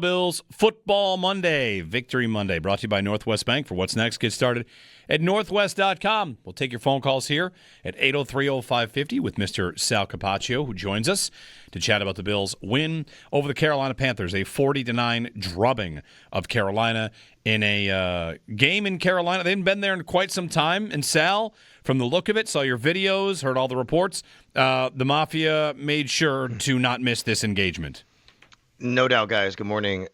Bills Football Monday, Victory Monday, brought to you by Northwest Bank. For what's next, get started at northwest.com. We'll take your phone calls here at 803-0550 with Mr. Sal Capaccio, who joins us to chat about the Bills' win over the Carolina Panthers, a 40-9 drubbing of Carolina in a game in Carolina. They hadn't been there in quite some time. And Sal, from the look of it, saw your videos, heard all the reports, the Mafia made sure to not miss this engagement. No doubt, guys. Good morning.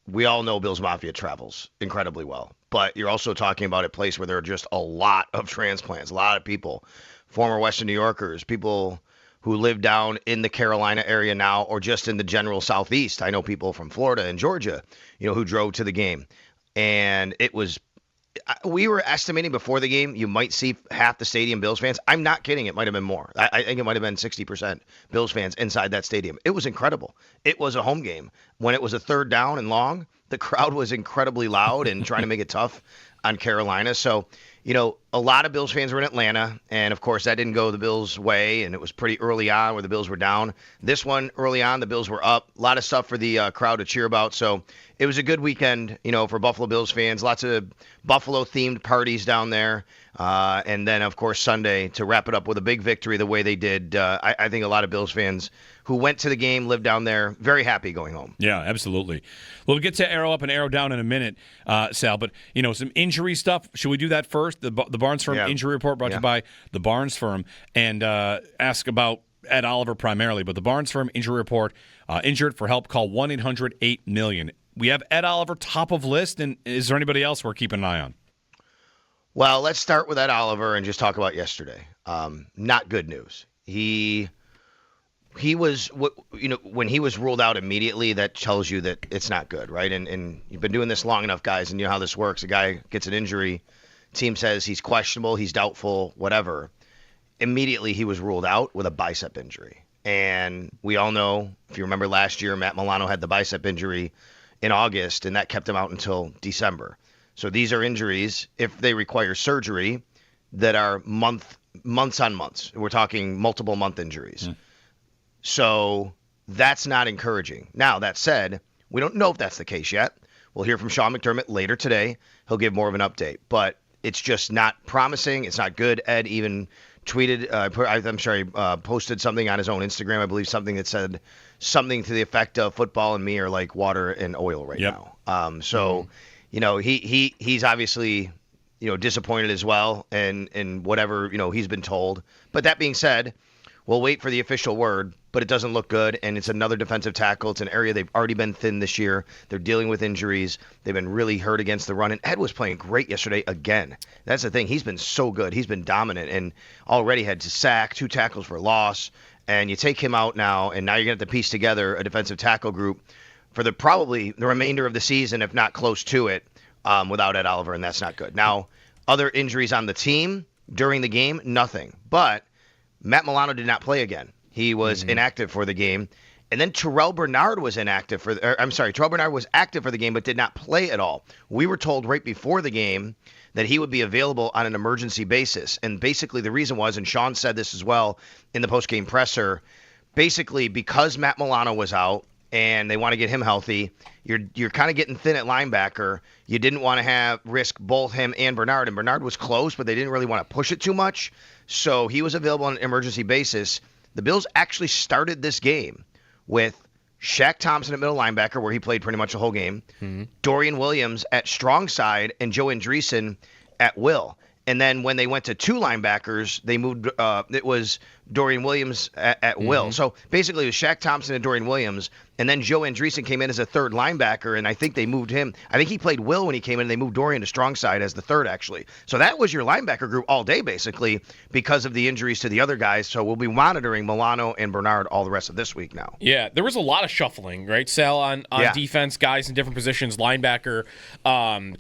We all know Bills Mafia travels incredibly well, but you're also talking about a place where there are just a lot of transplants, a lot of people, former Western New Yorkers, people who live down in the Carolina area now or just in the general Southeast. I know people from Florida and Georgia, who drove to the game. And we were estimating before the game, you might see half the stadium Bills fans. I'm not kidding. It might have been more. I think it might have been 60% Bills fans inside that stadium. It was incredible. It was a home game. When it was a third down and long, the crowd was incredibly loud and trying to make it tough on Carolina. So, a lot of Bills fans were in Atlanta, and of course that didn't go the Bills' way, and it was pretty early on where the Bills were down. This one, early on, the Bills were up. A lot of stuff for the crowd to cheer about. So it was a good weekend, for Buffalo Bills fans. Lots of Buffalo-themed parties down there. And then, of course, Sunday to wrap it up with a big victory the way they did. I think a lot of Bills fans who went to the game, lived down there, very happy going home. Yeah, absolutely. We'll get to arrow up and arrow down in a minute, Sal. But, some injury stuff. Should we do that first? The Barnes Firm injury report brought to you by the Barnes Firm. And ask about Ed Oliver primarily. But the Barnes Firm injury report, injured for help, call 1-800-8-million. We have Ed Oliver top of list. And is there anybody else we're keeping an eye on? Well, let's start with Ed Oliver and just talk about yesterday. Not good news. He was, when he was ruled out immediately, that tells you that it's not good, right? And you've been doing this long enough, guys, and you know how this works. A guy gets an injury, team says he's questionable, he's doubtful, whatever. Immediately he was ruled out with a bicep injury. And we all know, if you remember last year, Matt Milano had the bicep injury in August, and that kept him out until December. So these are injuries, if they require surgery, that are months on months. We're talking multiple month injuries. So that's not encouraging. Now, that said, we don't know if that's the case yet. We'll hear from Sean McDermott later today. He'll give more of an update. But it's just not promising. It's not good. Ed even tweeted, posted something on his own Instagram, I believe, something that said something to the effect of football and me are like water and oil right now. He's obviously, disappointed as well and whatever, he's been told. But that being said, we'll wait for the official word, but it doesn't look good, and it's another defensive tackle. It's an area they've already been thin this year. They're dealing with injuries. They've been really hurt against the run, and Ed was playing great yesterday again. That's the thing. He's been so good. He's been dominant and already had to sack, 2 tackles for loss, and you take him out now, and now you're going to have to piece together a defensive tackle group for probably the remainder of the season, if not close to it, without Ed Oliver, and that's not good. Now, other injuries on the team during the game, nothing. But Matt Milano did not play again. He was inactive for the game. And then Terrell Bernard was Terrell Bernard was active for the game but did not play at all. We were told right before the game that he would be available on an emergency basis. And basically the reason was, and Sean said this as well in the post-game presser, basically because Matt Milano was out and they want to get him healthy, you're kind of getting thin at linebacker. You didn't want to risk both him and Bernard. And Bernard was close, but they didn't really want to push it too much. So he was available on an emergency basis. The Bills actually started this game with Shaq Thompson at middle linebacker, where he played pretty much the whole game, Dorian Williams at strong side, and Joe Andreessen at will. And then when they went to 2 linebackers, they moved. It was Dorian Williams at will. So basically, it was Shaq Thompson and Dorian Williams, and then Joe Andreessen came in as a third linebacker, and I think they moved him. I think he played will when he came in, and they moved Dorian to strong side as the third, actually. So that was your linebacker group all day, basically, because of the injuries to the other guys. So we'll be monitoring Milano and Bernard all the rest of this week now. Yeah, there was a lot of shuffling, right, Sal, on defense, guys in different positions, linebacker,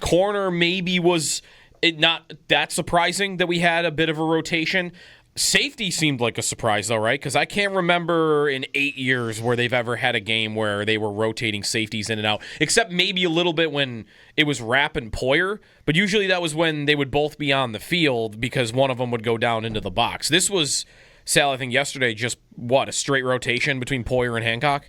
corner maybe was it not that surprising that we had a bit of a rotation. Safety seemed like a surprise, though, right? Because I can't remember in 8 years where they've ever had a game where they were rotating safeties in and out, except maybe a little bit when it was Rapp and Poyer. But usually that was when they would both be on the field because one of them would go down into the box. This was, Sal, I think yesterday, just, a straight rotation between Poyer and Hancock?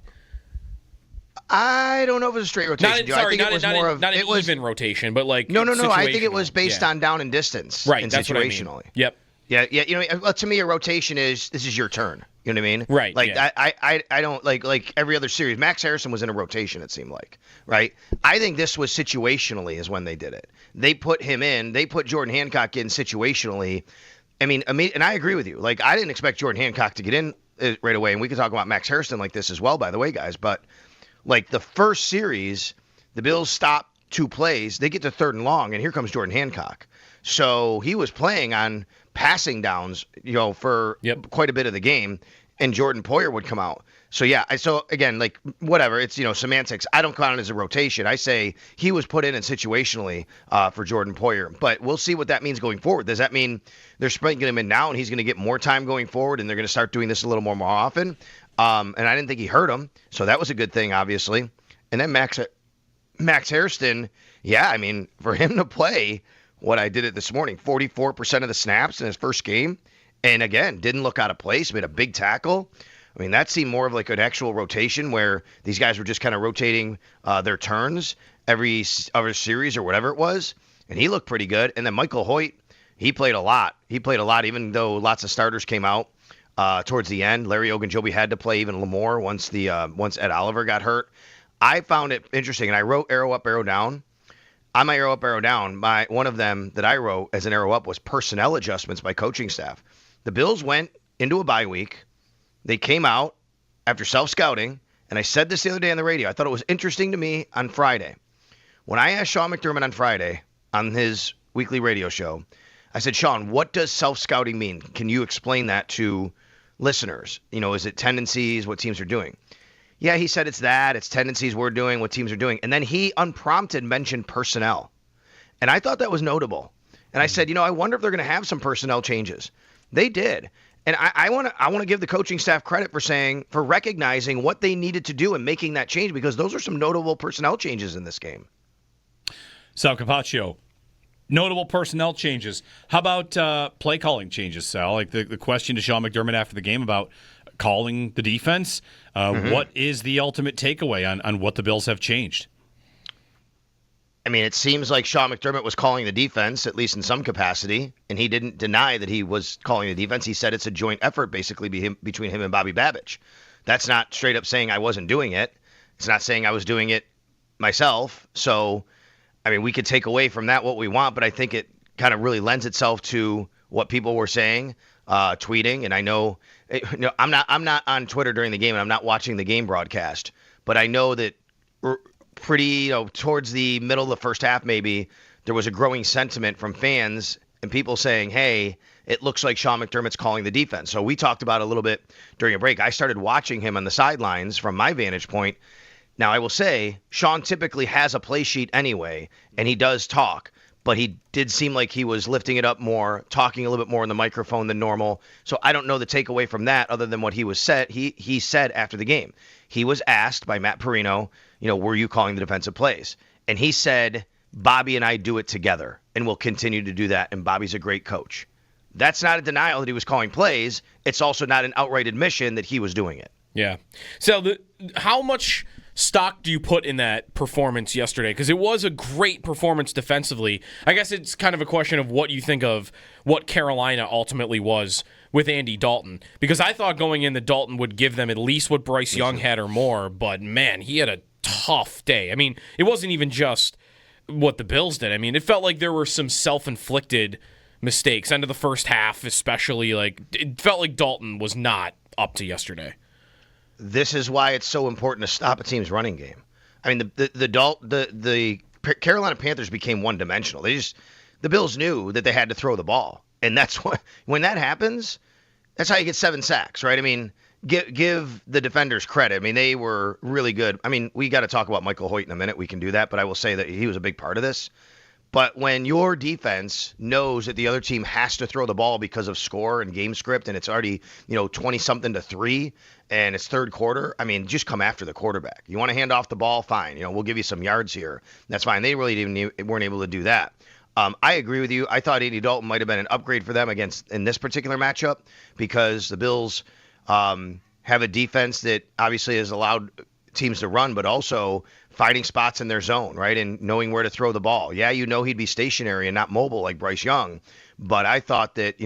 I don't know if it was a straight rotation, Joe. I think it was more of not an it was even rotation, but like no. I think it was situational. based on down and distance, Right, and that's what I mean. situationally. Yep. Yeah. You know, well, to me, a rotation is this is your turn. You know what I mean? Right, Like yeah. I don't like every other series. Max Harrison was in a rotation. It seemed like, right? I think this was situationally is when they did it. They put him in. They put Jordan Hancock in situationally. I mean, and I agree with you. Like I didn't expect Jordan Hancock to get in right away, and we can talk about Max Harrison like this as well, by the way, guys. But like the first series, the Bills stop 2 plays. They get to 3rd and long, and here comes Jordan Hancock. So he was playing on passing downs, you know, for quite a bit of the game, and Jordan Poyer would come out. So, yeah, so again, like, whatever, it's, you know, semantics. I don't count it as a rotation. I say he was put in situationally for Jordan Poyer. But we'll see what that means going forward. Does that mean they're sprinkling him in now and he's going to get more time going forward and they're going to start doing this a little more often? And I didn't think he hurt him, so that was a good thing, obviously. And then Max Hairston, yeah, I mean, for him to play what I did it this morning, 44% of the snaps in his first game, and again, didn't look out of place, made a big tackle. I mean, that seemed more of like an actual rotation where these guys were just kind of rotating their turns every other series or whatever it was, and he looked pretty good. And then Michael Hoyt, he played a lot. Even though lots of starters came out towards the end. Larry Ogunjobi had to play even more once Ed Oliver got hurt. I found it interesting, and I wrote arrow up, arrow down. On my arrow up, arrow down, one of them that I wrote as an arrow up was personnel adjustments by coaching staff. The Bills went into a bye week. They came out after self-scouting, and I said this the other day on the radio. I thought it was interesting to me on Friday. When I asked Sean McDermott on Friday on his weekly radio show, I said, Sean, what does self-scouting mean? Can you explain that to listeners? You know, is it tendencies, what teams are doing? Yeah, he said it's tendencies we're doing, what teams are doing. And then he unprompted mentioned personnel. And I thought that was notable. And I said, you know, I wonder if they're going to have some personnel changes. They did. And I want to give the coaching staff credit for recognizing what they needed to do and making that change, because those are some notable personnel changes in this game. Sal Capaccio, notable personnel changes. How about play calling changes, Sal? Like the question to Sean McDermott after the game about calling the defense. What is the ultimate takeaway on what the Bills have changed? I mean, it seems like Sean McDermott was calling the defense, at least in some capacity, and he didn't deny that he was calling the defense. He said it's a joint effort, basically, between him and Bobby Babich. That's not straight up saying I wasn't doing it. It's not saying I was doing it myself. So, I mean, we could take away from that what we want, but I think it kind of really lends itself to what people were saying, tweeting. And I know, I'm not on Twitter during the game, and I'm not watching the game broadcast, but I know that pretty, towards the middle of the first half, maybe there was a growing sentiment from fans and people saying, hey, it looks like Sean McDermott's calling the defense. So we talked about it a little bit during a break. I started watching him on the sidelines from my vantage point. Now, I will say Sean typically has a play sheet anyway, and he does talk, but he did seem like he was lifting it up more, talking a little bit more in the microphone than normal. So I don't know the takeaway from that other than what he said after the game. He was asked by Matt Perino, were you calling the defensive plays? And he said, Bobby and I do it together, and we'll continue to do that, and Bobby's a great coach. That's not a denial that he was calling plays. It's also not an outright admission that he was doing it. Yeah. So how much stock do you put in that performance yesterday? Because it was a great performance defensively. I guess it's kind of a question of what you think of what Carolina ultimately was with Andy Dalton. Because I thought going in that Dalton would give them at least what Bryce Young had or more, but man, he had a tough day. I mean, it wasn't even just what the Bills did. I mean, it felt like there were some self-inflicted mistakes. End of the first half, especially, it felt like Dalton was not up to yesterday. This is why it's so important to stop a team's running game. I mean, the Carolina Panthers became one-dimensional. The Bills knew that they had to throw the ball, and that's when that happens, that's how you get 7 sacks, right? I mean, give the defenders credit. I mean, they were really good. I mean, we got to talk about Michael Hoyt in a minute. We can do that, but I will say that he was a big part of this. But when your defense knows that the other team has to throw the ball because of score and game script, and it's already 20-something to 3, and it's third quarter, I mean, just come after the quarterback. You want to hand off the ball? Fine. We'll give you some yards here. That's fine. They really weren't able to do that. I agree with you. I thought Andy Dalton might have been an upgrade for them in this particular matchup because the Bills have a defense that obviously has allowed teams to run, but also finding spots in their zone, right, and knowing where to throw the ball. Yeah, he'd be stationary and not mobile like Bryce Young, but I thought that,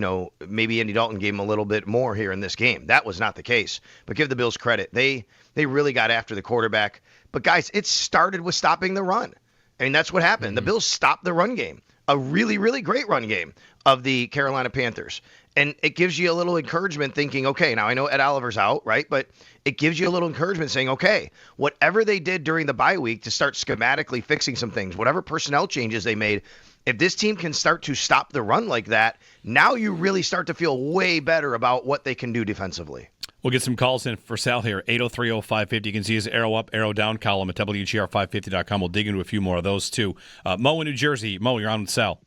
maybe Andy Dalton gave him a little bit more here in this game. That was not the case. But give the Bills credit. They really got after the quarterback. But, guys, it started with stopping the run. I mean, that's what happened. The Bills stopped the run game, a really, really great run game of the Carolina Panthers. And it gives you a little encouragement thinking, okay, now I know Ed Oliver's out, right? But it gives you a little encouragement saying, okay, whatever they did during the bye week to start schematically fixing some things, whatever personnel changes they made, if this team can start to stop the run like that, now you really start to feel way better about what they can do defensively. We'll get some calls in for Sal here, 803-0550. You can see his arrow up, arrow down column at WGR550.com. We'll dig into a few more of those, too. Mo in New Jersey. Mo, you're on with Sal.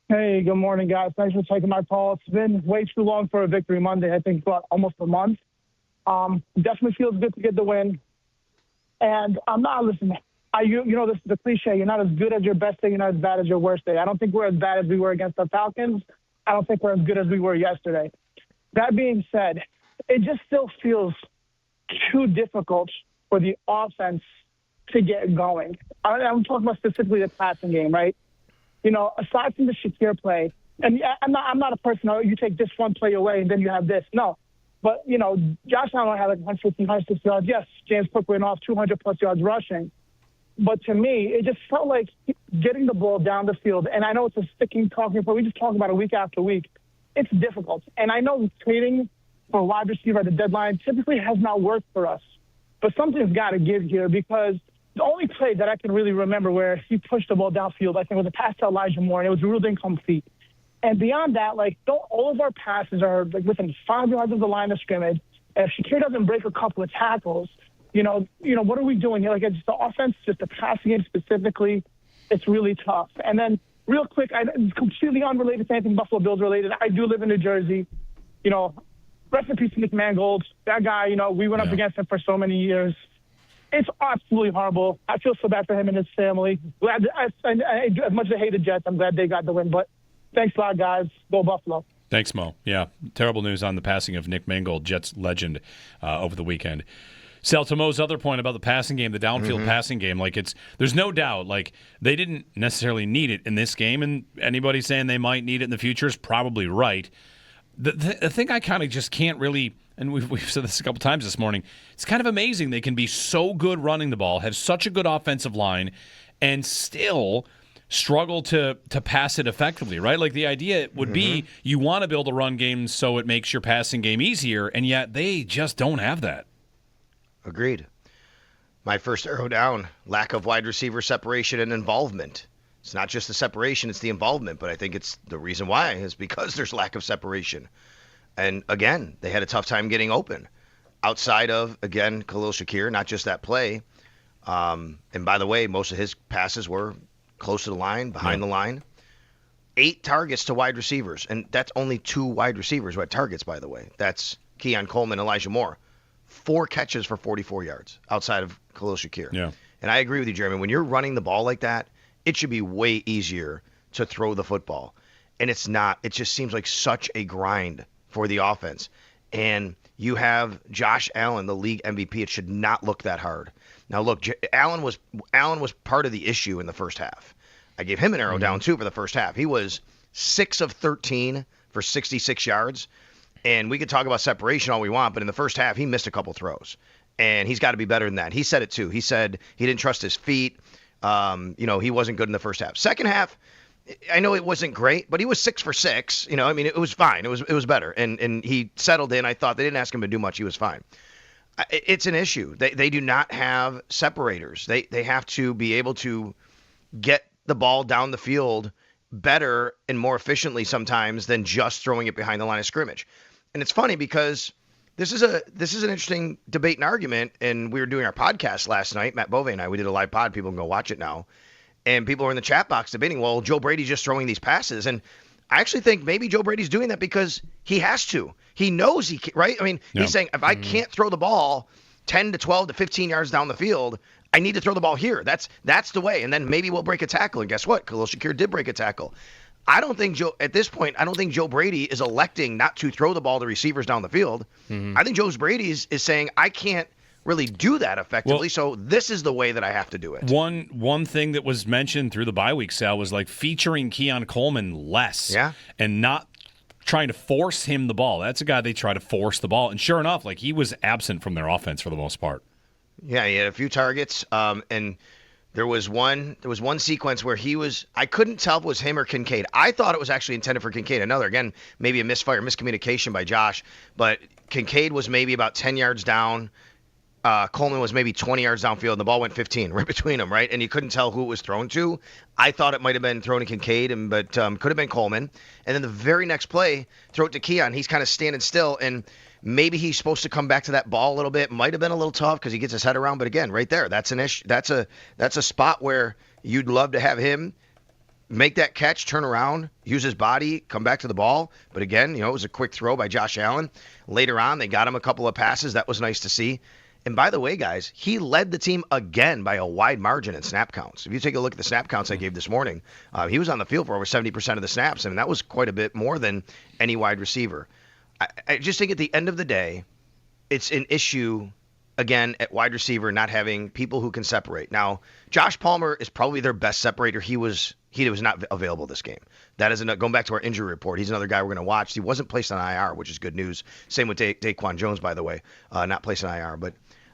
Hey, good morning, guys. Thanks for taking my call. It's been way too long for a Victory Monday. I think about almost a month. Definitely feels good to get the win. And I'm not listening. This is the cliche. You're not as good as your best day. You're not as bad as your worst day. I don't think we're as bad as we were against the Falcons. I don't think we're as good as we were yesterday. That being said, it just still feels too difficult for the offense to get going. I'm talking about specifically the passing game, right? Aside from the Shakir play, and I'm not a person, you take this one play away and then you have this. No. But, Josh Allen had like 150, 160 yards. Yes, James Cook went off 200-plus yards rushing. But to me, it just felt like getting the ball down the field, and I know it's a sticking talking point. We just talk about it week after week. It's difficult. And I know trading for a wide receiver at the deadline typically has not worked for us. But something's got to give here, because the only play that I can really remember where he pushed the ball downfield, I think, was a pass to Elijah Moore, and it was ruled incomplete. And beyond that, all of our passes are within 5 yards of the line of scrimmage. And if Shakir doesn't break a couple of tackles, what are we doing here? It's the offense, just the passing game specifically, it's really tough. And then real quick, it's completely unrelated to anything Buffalo Bills related. I do live in New Jersey. Rest in peace to Nick Mangold. That guy, we went up against him for so many years. It's absolutely horrible. I feel so bad for him and his family. As much as I hate the Jets, I'm glad they got the win. But thanks a lot, guys. Go Buffalo. Thanks, Mo. Yeah, terrible news on the passing of Nick Mangold, Jets legend, over the weekend. Sal, to Mo's other point about the passing game, the downfield passing game, there's no doubt, they didn't necessarily need it in this game, and anybody saying they might need it in the future is probably right. The thing I kind of just can't really, and we've said this a couple times this morning, it's kind of amazing they can be so good running the ball, have such a good offensive line, and still struggle to pass it effectively, right? The idea would be you want to build a run game so it makes your passing game easier, and yet they just don't have that. Agreed. My first arrow down, lack of wide receiver separation and involvement. It's not just the separation, it's the involvement, but I think it's the reason why is because there's lack of separation. And again, they had a tough time getting open. Outside of, again, Khalil Shakir, not just that play. And by the way, most of his passes were close to the line, behind the line. 8 targets to wide receivers, and that's only 2 wide receivers who had targets, by the way. That's Keon Coleman, Elijah Moore. 4 catches for 44 yards outside of Khalil Shakir. Yeah. And I agree with you, Jeremy. When you're running the ball like that, it should be way easier to throw the football. And it's not. It just seems like such a grind for the offense. And you have Josh Allen, the league MVP. It should not look that hard. Now, look, Allen was part of the issue in the first half. I gave him an arrow down, too, for the first half. He was 6 of 13 for 66 yards. And we could talk about separation all we want, but in the first half, he missed a couple throws. And he's got to be better than that. He said it, too. He said he didn't trust his feet. He wasn't good in the first half. Second half, I know it wasn't great, but he was 6 for 6. It was fine. It was better. And he settled in. I thought they didn't ask him to do much. He was fine. It's an issue. They do not have separators. They have to be able to get the ball down the field better and more efficiently sometimes than just throwing it behind the line of scrimmage. And it's funny because this is an interesting debate and argument, and we were doing our podcast last night, Matt Bove and I. We did a live pod. People can go watch it now. And people were in the chat box debating, well, Joe Brady's just throwing these passes. And I actually think maybe Joe Brady's doing that because he has to. He knows he can, right? He's saying, if I can't throw the ball 10 to 12 to 15 yards down the field, I need to throw the ball here. That's the way. And then maybe we'll break a tackle. And guess what? Khalil Shakir did break a tackle. I don't think Joe Brady is electing not to throw the ball to receivers down the field. I think Joe Brady is saying, I can't really do that effectively. So this is the way that I have to do it. One thing that was mentioned through the bye week, Sal, was like featuring Keon Coleman less, and not trying to force him the ball. That's a guy they try to force the ball, and sure enough, like he was absent from their offense for the most part. Yeah, he had a few targets, and there was one sequence where I couldn't tell if it was him or Kincaid. I thought it was actually intended for Kincaid. Again, maybe a miscommunication by Josh, but Kincaid was maybe about 10 yards down. Coleman was maybe 20 yards downfield, and the ball went 15 right between them, right? And you couldn't tell who it was thrown to. I thought it might have been thrown to Kincaid, but could have been Coleman. And then the very next play, throw it to Keon. He's kind of standing still, and maybe he's supposed to come back to that ball a little bit. Might have been a little tough because he gets his head around. But again, right there, that's an issue. That's a spot where you'd love to have him make that catch, turn around, use his body, come back to the ball. But again, it was a quick throw by Josh Allen. Later on, they got him a couple of passes. That was nice to see. And by the way, guys, he led the team again by a wide margin in snap counts. If you take a look at the snap counts I gave this morning, he was on the field for over 70% of the snaps. I mean, that was quite a bit more than any wide receiver. I just think at the end of the day, it's an issue, again, at wide receiver, not having people who can separate. Now, Josh Palmer is probably their best separator. He was not available this game. That is going back to our injury report. He's another guy we're going to watch. He wasn't placed on IR, which is good news. Same with Daquan Jones, by the way, not placed on IR. But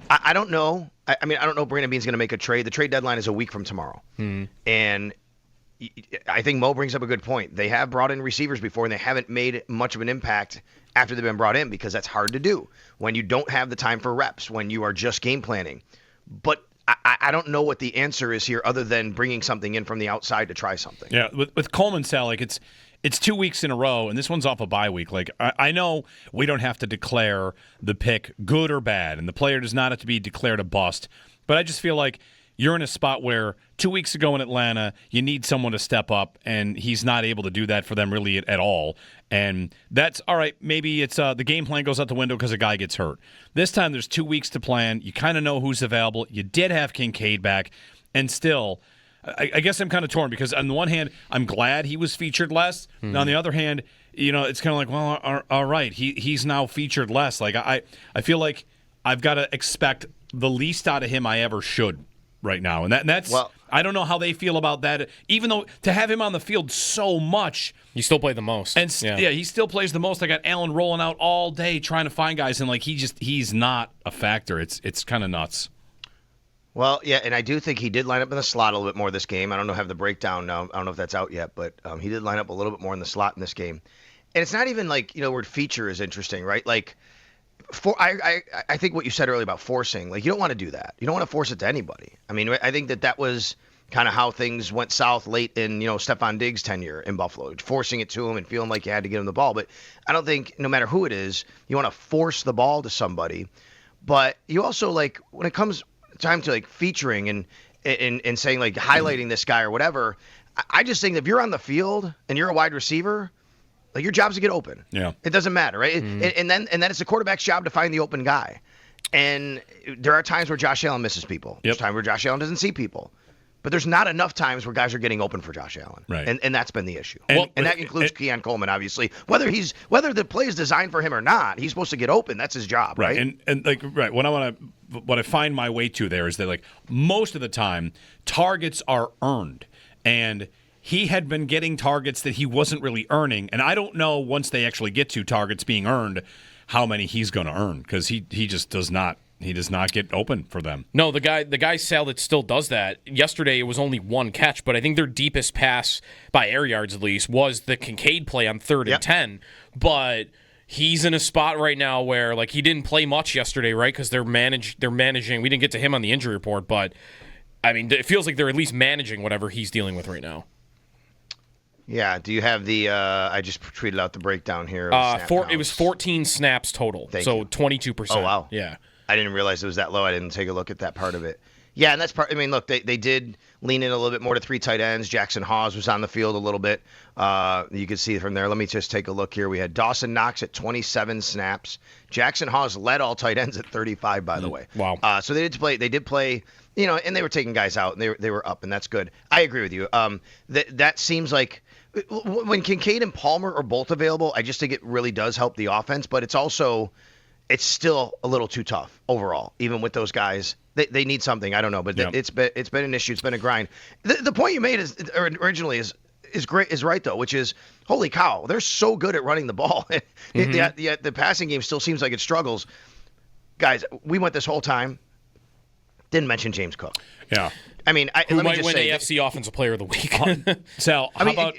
I don't know. I don't know if Brandon Beane's going to make a trade. The trade deadline is a week from tomorrow. And I think Mo brings up a good point. They have brought in receivers before, and they haven't made much of an impact after they've been brought in because that's hard to do when you don't have the time for reps, when you are just game planning. But I don't know what the answer is here other than bringing something in from the outside to try something. Yeah, with Coleman, Sal, like it's 2 weeks in a row, and this one's off a bye week. Like, I know we don't have to declare the pick good or bad, and the player does not have to be declared a bust, but I just feel like you're in a spot where 2 weeks ago in Atlanta, you need someone to step up, and he's not able to do that for them really at all. And that's all right. Maybe it's the game plan goes out the window because a guy gets hurt. This time there's 2 weeks to plan. You kind of know who's available. You did have Kincaid back, and still – I guess I'm kind of torn because on the one hand, I'm glad he was featured less. And on the other hand, it's kind of like, well, all right, he's now featured less. Like I feel like I've got to expect the least out of him I ever should right now. And that's well, I don't know how they feel about that. Even though to have him on the field so much, you still play the most. And yeah, he still plays the most. I got Allen rolling out all day trying to find guys, and like he's not a factor. It's kind of nuts. Well, yeah, and I do think he did line up in the slot a little bit more this game. I don't know, have the breakdown now. I don't know if that's out yet, but he did line up a little bit more in the slot in this game. And it's not even like, word feature is interesting, right? Like, I think what you said earlier about forcing, like, you don't want to do that. You don't want to force it to anybody. I mean, I think that was kind of how things went south late in, Stephon Diggs' tenure in Buffalo, forcing it to him and feeling like you had to get him the ball. But I don't think, no matter who it is, you want to force the ball to somebody. But you also, like, when it comes time to like featuring and saying like highlighting this guy or whatever, I just think that if you're on the field and you're a wide receiver, like your job's to get open. Yeah, it doesn't matter, right? And then it's the quarterback's job to find the open guy. And there are times where Josh Allen misses people. There's times where Josh Allen doesn't see people. But there's not enough times where guys are getting open for Josh Allen. Right. And that's been the issue. And that includes Keon Coleman, obviously. Whether the play is designed for him or not, he's supposed to get open. That's his job, right? And like what I find my way to there is that like most of the time targets are earned. And he had been getting targets that he wasn't really earning. And I don't know once they actually get to targets being earned how many he's going to earn because he just does not. He does not get open for them. No, the guy Sal that still does that. Yesterday it was only one catch, but I think their deepest pass by air yards at least was the Kincaid play on 3rd and 10. But he's in a spot right now where like he didn't play much yesterday, right? Because they're managing. We didn't get to him on the injury report, but I mean it feels like they're at least managing whatever he's dealing with right now. Yeah. Do you have the? I just tweeted out the breakdown here. It was 14 snaps total, so 22%. Oh wow. Yeah. I didn't realize it was that low. I didn't take a look at that part of it. Yeah, and that's part. I mean, look, they did lean in a little bit more to 3 tight ends. Jackson Hawes was on the field a little bit. You can see from there. Let me just take a look here. We had Dawson Knox at 27 snaps. Jackson Hawes led all tight ends at 35, by the way. Wow. So they did play. And they were taking guys out, and they were up, and that's good. I agree with you. That seems like when Kincaid and Palmer are both available, I just think it really does help the offense. But it's also it's still a little too tough overall, even with those guys. They need something. I don't know, but it's been an issue. It's been a grind. The point you made originally is great, is right though, which is, holy cow, they're so good at running the ball. The passing game still seems like it struggles. Say, we went this whole time, didn't mention James Cook. Yeah. I mean, who might win AFC Offensive Player of the Week? Sal,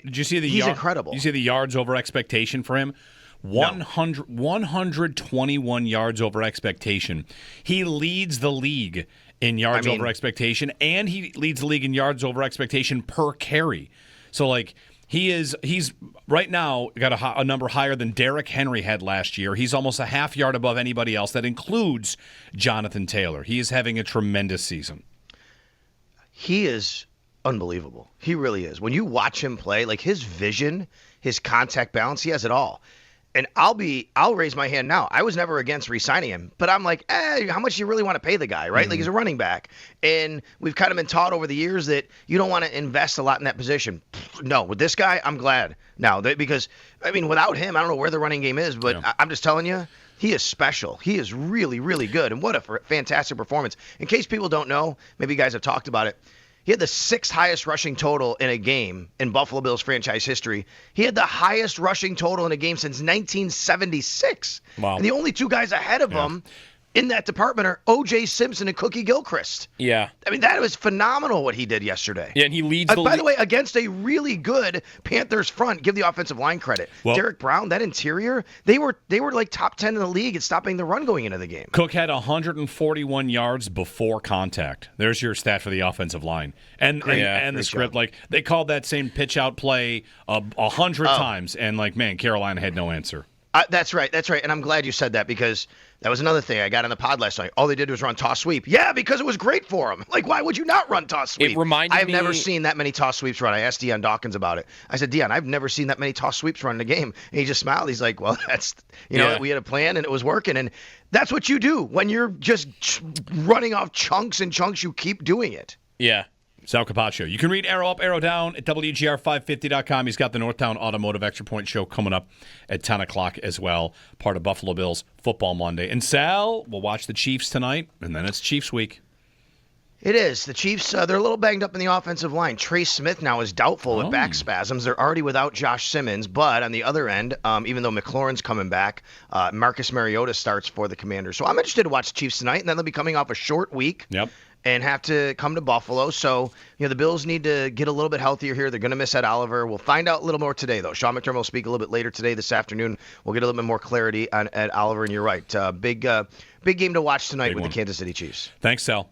did you see the he's incredible. You see the yards over expectation for him? 121 yards over expectation. He leads the league in yards over expectation, and he leads the league in yards over expectation per carry. So, like, he's right now got a number higher than Derrick Henry had last year. He's almost a half yard above anybody else. That includes Jonathan Taylor. He is having a tremendous season. He is unbelievable. He really is. When you watch him play, like his vision, his contact balance, he has it all. And I'll raise my hand now. I was never against re-signing him, but I'm like, how much do you really want to pay the guy, right? Like, he's a running back. And we've kind of been taught over the years that you don't want to invest a lot in that position. No, with this guy, I'm glad now. Because, I mean, without him, I don't know where the running game is, but I'm just telling you, he is special. He is really, really good. And what a fantastic performance. In case people don't know, maybe you guys have talked about it, he had the 6th highest rushing total in a game in Buffalo Bills franchise history. He had the highest rushing total in a game since 1976. Wow. And the only 2 guys ahead of him in that department are O.J. Simpson and Cookie Gilchrist. Yeah. I mean, that was phenomenal what he did yesterday. Yeah, and he leads by the way, against a really good Panthers front. Give the offensive line credit. Well, Derek Brown, that interior, they were like top 10 in the league at stopping the run going into the game. Cook had 141 yards before contact. There's your stat for the offensive line. And the script, like, they called that same pitch out play 100 times, and, like, man, Carolina had no answer. That's right. And I'm glad you said that, because that was another thing I got on the pod last night. All they did was run toss sweep. Yeah, because it was great for them. Like, why would you not run toss sweep? It reminded me. I've never seen that many toss sweeps run. I asked Deion Dawkins about it. I said, Deion, I've never seen that many toss sweeps run in a game. And he just smiled. He's like, well, that's, we had a plan and it was working. And that's what you do when you're just running off chunks and chunks. You keep doing it. Yeah. Sal Capaccio. You can read Arrow Up, Arrow Down at WGR550.com. He's got the Northtown Automotive Extra Point Show coming up at 10 o'clock as well, part of Buffalo Bills Football Monday. And Sal will watch the Chiefs tonight, and then it's Chiefs week. It is. The Chiefs, they're a little banged up in the offensive line. Trey Smith now is doubtful with back spasms. They're already without Josh Simmons. But on the other end, even though McLaurin's coming back, Marcus Mariota starts for the Commanders. So I'm interested to watch the Chiefs tonight, and then they'll be coming off a short week. Yep. And have to come to Buffalo. So, the Bills need to get a little bit healthier here. They're going to miss Ed Oliver. We'll find out a little more today, though. Sean McDermott will speak a little bit later today, this afternoon. We'll get a little bit more clarity on Ed Oliver, and you're right. Big game to watch tonight with the Kansas City Chiefs. Thanks, Sal.